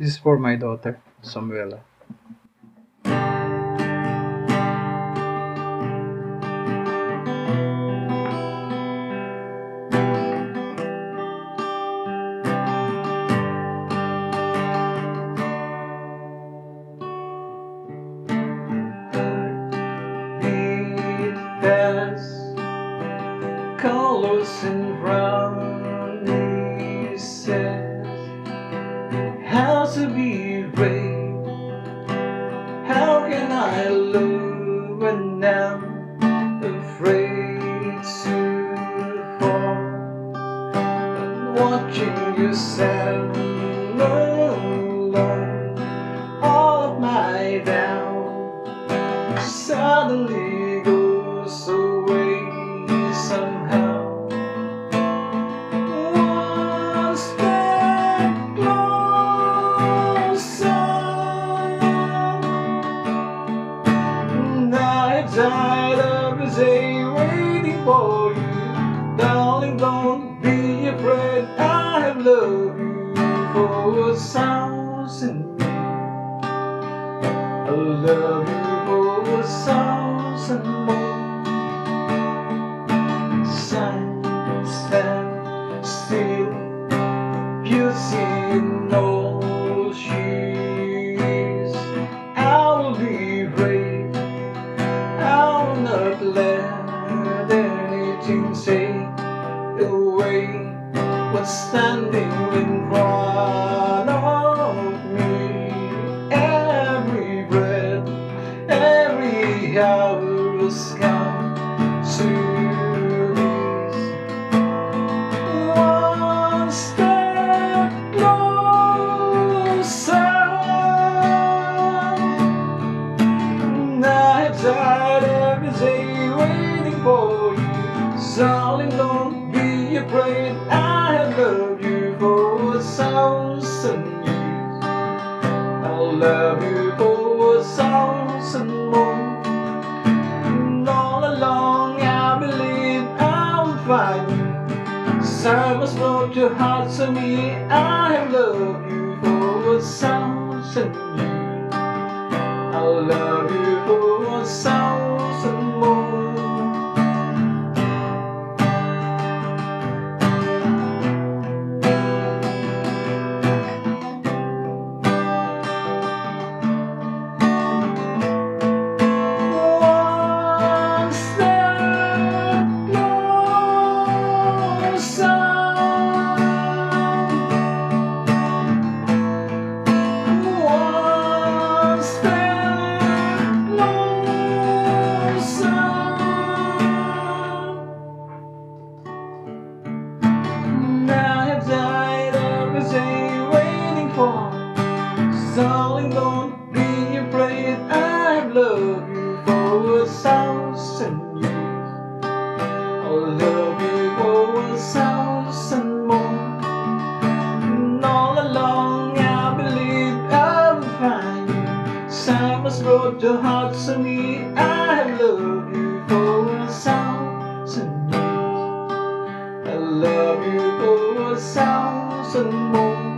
This is for my daughter, Samuela. Colors in brown, he says, how to be brave, how can I love when I'm afraid to fall, watching you stand alone, all of my doubt suddenly goes away somehow. One step closer, and I died every day waiting for you. Darling, don't be afraid, I have loved you for 1,000 years. I love you for 1,000 more. Stand still, beauty in all she is. I will be brave, I will not let anything take away what's standing in front of me. Every breath, every hour has come to died every day waiting for you. Darling, don't be afraid, I have loved you for 1,000 years. I'll love you for 1,000 more. And all along I believe I'll find you. Time has brought your heart to me. I have loved you for 1,000 years. I'll love you for 1,000 more. One step closer, one step closer. I have died every day waiting for. Darling, don't be afraid, I have loved you for 1,000 years. I'll love you for 1,000 more. And all along I believe I'll find you. Time has brought your heart to me. I have loved you for 1,000 years. I love you for 1,000 more.